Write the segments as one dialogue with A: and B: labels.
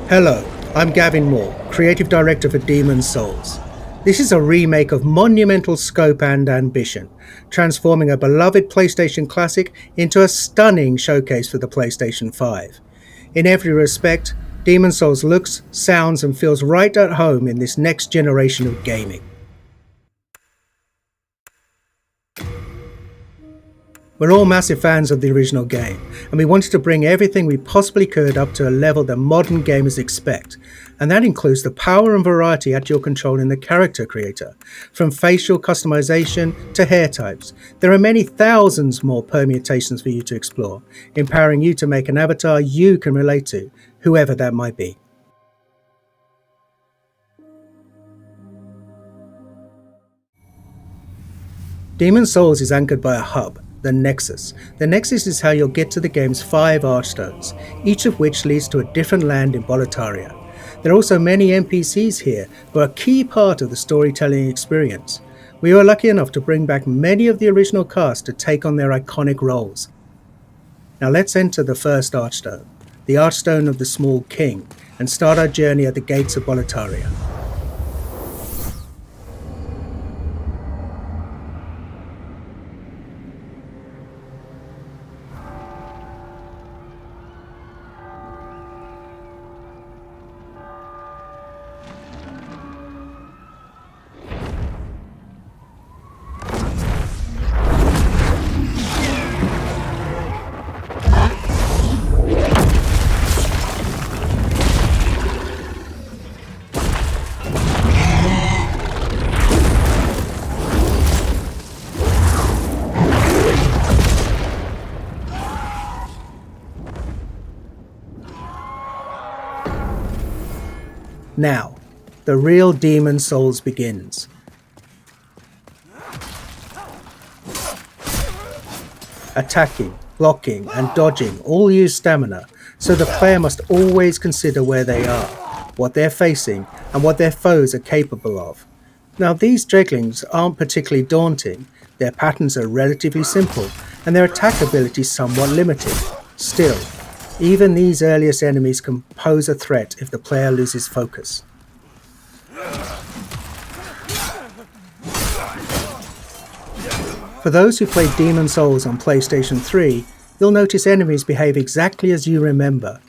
A: Hello, I'm Gavin Moore, Creative Director for Demon's Souls. This is a remake of monumental scope and ambition, transforming a beloved PlayStation classic into a stunning showcase for the PlayStation 5. In every respect, Demon's Souls looks, sounds and feels right at home in this next generation of gaming. We're all massive fans of the original game, and we wanted to bring everything we possibly could up to a level that modern gamers expect, and that includes the power and variety at your control in the character creator. From facial customization to hair types, there are many thousands more permutations for you to explore, empowering you to make an avatar you can relate to, whoever that might be. Demon's Souls is anchored by a hub, the Nexus. The Nexus is how you'll get to the game's 5 archstones, each of which leads to a different land in Latria. There are also many NPCs here who are a key part of the storytelling experience. We were lucky enough to bring back many of the original cast to take on their iconic roles. Now let's enter the first archstone, the Archstone of the Small King, and start our journey at the gates of Latria. Now, the real Demon's Souls begins. Attacking, blocking and dodging all use stamina, so the player must always consider where they are, what they're facing and what their foes are capable of. Now these dreglings aren't particularly daunting, their patterns are relatively simple and their attack ability somewhat limited. Still, even these earliest enemies can pose a threat if the player loses focus. For those who played Demon's Souls on PlayStation 3, you'll notice enemies behave exactly as you remember.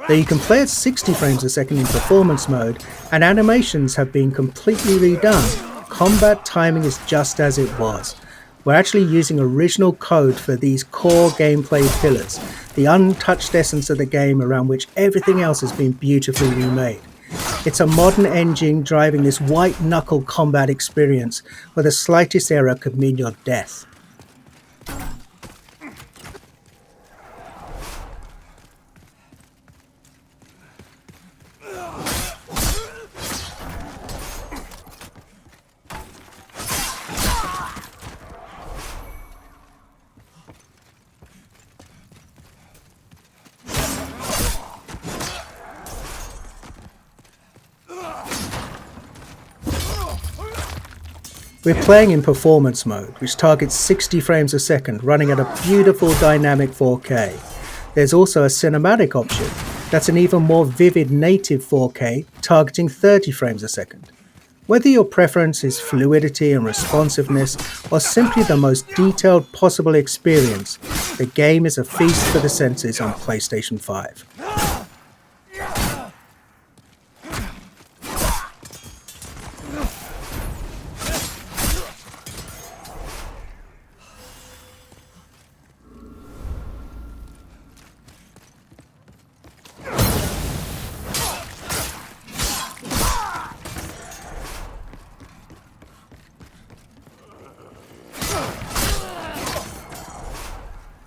A: Though you can play at 60 frames a second in performance mode, and animations have been completely redone, combat timing is just as it was. We're actually using original code for these core gameplay pillars, the untouched essence of the game around which everything else has been beautifully remade. It's a modern engine driving this white-knuckle combat experience where the slightest error could mean your death. We're playing in performance mode, which targets 60 frames a second, running at a beautiful dynamic 4K. There's also a cinematic option, that's an even more vivid native 4K, targeting 30 frames a second. Whether your preference is fluidity and responsiveness, or simply the most detailed possible experience, the game is a feast for the senses on PlayStation 5.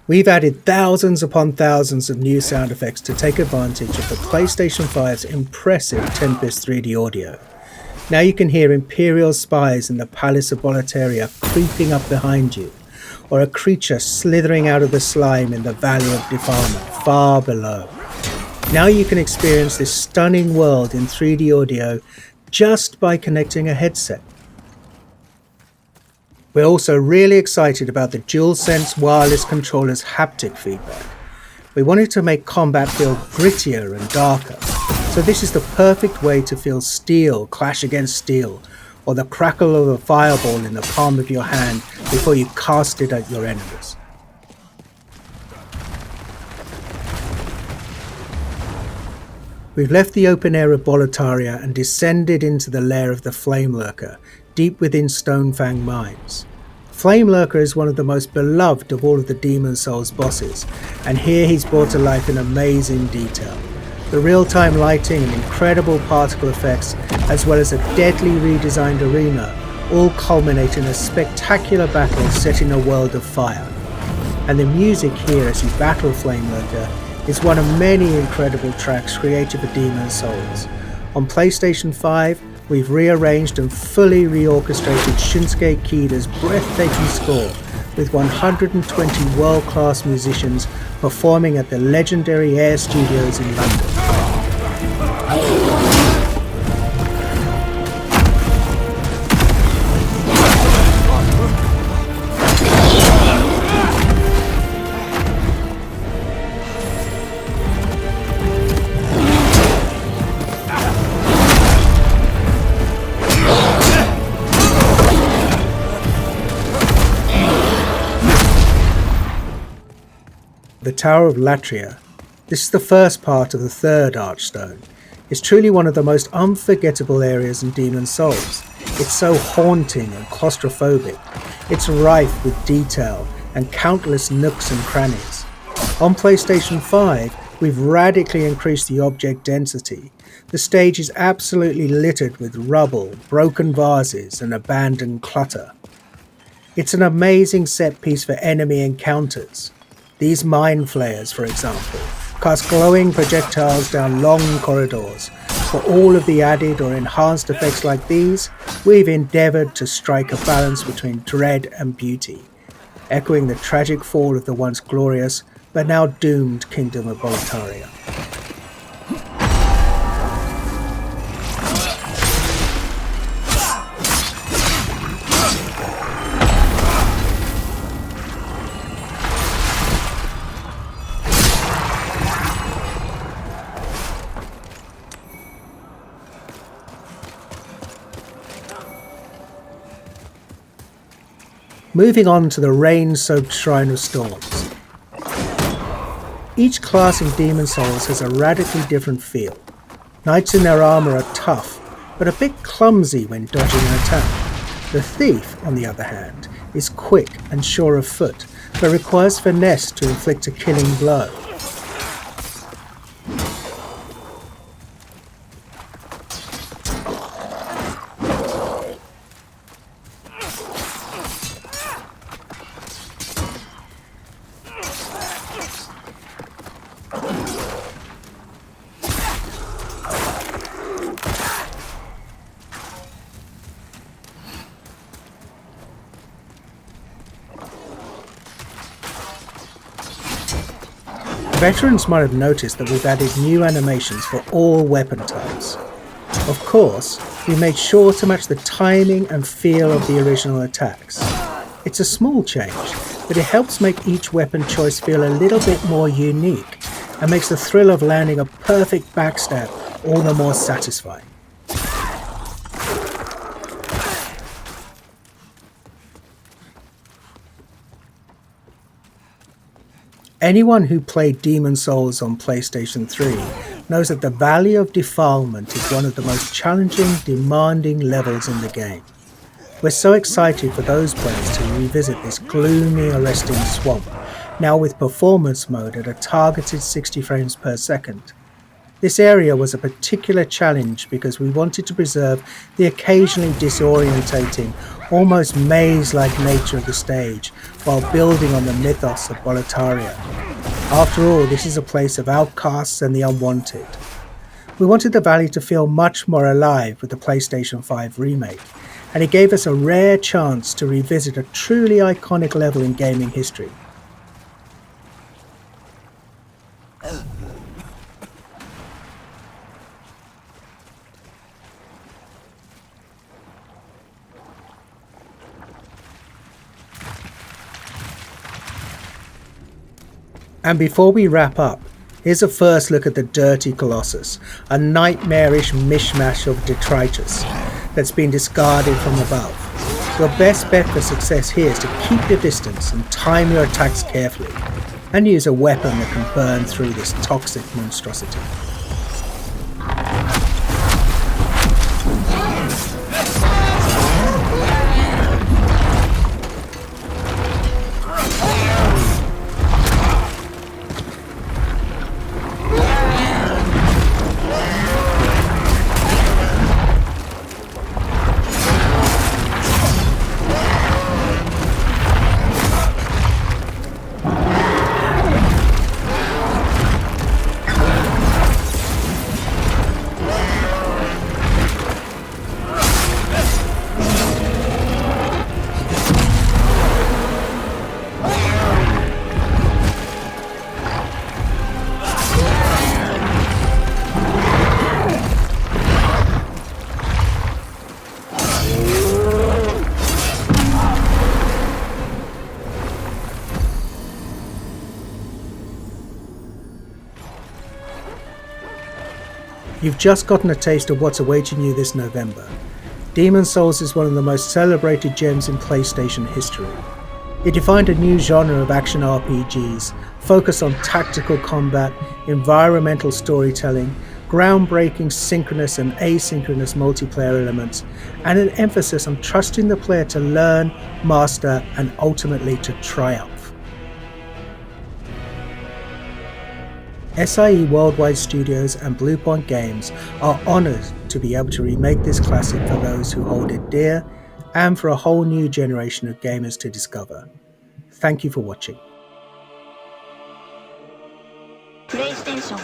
A: We've added thousands upon thousands of new sound effects to take advantage of the PlayStation 5's impressive Tempest 3D audio. Now you can hear Imperial spies in the Palace of Latria creeping up behind you, or a creature slithering out of the slime in the Valley of Defilement far below. Now you can experience this stunning world in 3D audio just by connecting a headset. We're also really excited about the DualSense wireless controller's haptic feedback. We wanted to make combat feel grittier and darker. So this is the perfect way to feel steel clash against steel, or the crackle of a fireball in the palm of your hand before you cast it at your enemies. We've left the open air of Latria and descended into the lair of the Flamelurker, deep within Stonefang Mines. Flamelurker is one of the most beloved of all of the Demon Souls bosses, and here he's brought to life in amazing detail. The real-time lighting and incredible particle effects, as well as a deadly redesigned arena, all culminate in a spectacular battle set in a world of fire. And the music here as you battle Flamelurker is one of many incredible tracks created for Demon Souls. On PlayStation 5, we've rearranged and fully reorchestrated Shinsuke Kida's breathtaking score with 120 world-class musicians performing at the legendary Air Studios in London. The Tower of Latria, this is the first part of the third Archstone, is truly one of the most unforgettable areas in Demon Souls. It's so haunting and claustrophobic. It's rife with detail and countless nooks and crannies. On PlayStation 5, we've radically increased the object density. The stage is absolutely littered with rubble, broken vases, and abandoned clutter. It's an amazing set piece for enemy encounters. These mind flayers, for example, cast glowing projectiles down long corridors. For all of the added or enhanced effects like these, we've endeavoured to strike a balance between dread and beauty, echoing the tragic fall of the once glorious but now doomed Kingdom of Latria. Moving on to the rain-soaked Shrine of Storms. Each class in Demon Souls has a radically different feel. Knights in their armour are tough, but a bit clumsy when dodging an attack. The Thief, on the other hand, is quick and sure of foot, but requires finesse to inflict a killing blow. Veterans might have noticed that we've added new animations for all weapon types. Of course, we made sure to match the timing and feel of the original attacks. It's a small change, but it helps make each weapon choice feel a little bit more unique and makes the thrill of landing a perfect backstab all the more satisfying. Anyone who played Demon Souls on PlayStation 3 knows that the Valley of Defilement is one of the most challenging, demanding levels in the game. We're so excited for those players to revisit this gloomy, arresting swamp, now with performance mode at a targeted 60 frames per second. This area was a particular challenge because we wanted to preserve the occasionally disorientating, almost maze-like nature of the stage while building on the mythos of Latria. After all, this is a place of outcasts and the unwanted. We wanted the valley to feel much more alive with the PlayStation 5 remake, and it gave us a rare chance to revisit a truly iconic level in gaming history. And before we wrap up, Here's a first look at the dirty Colossus, a nightmarish mishmash of detritus that's been discarded from above. Your best bet for success here is to keep your distance and time your attacks carefully, and use a weapon that can burn through this toxic monstrosity. You've just gotten a taste of what's awaiting you this November. Demon's Souls is one of the most celebrated gems in PlayStation history. It defined a new genre of action RPGs, focused on tactical combat, environmental storytelling, groundbreaking synchronous and asynchronous multiplayer elements, and an emphasis on trusting the player to learn, master, and ultimately to triumph. SIE Worldwide Studios and Bluepoint Games are honoured to be able to remake this classic for those who hold it dear, and for a whole new generation of gamers to discover. Thank you for watching.
B: PlayStation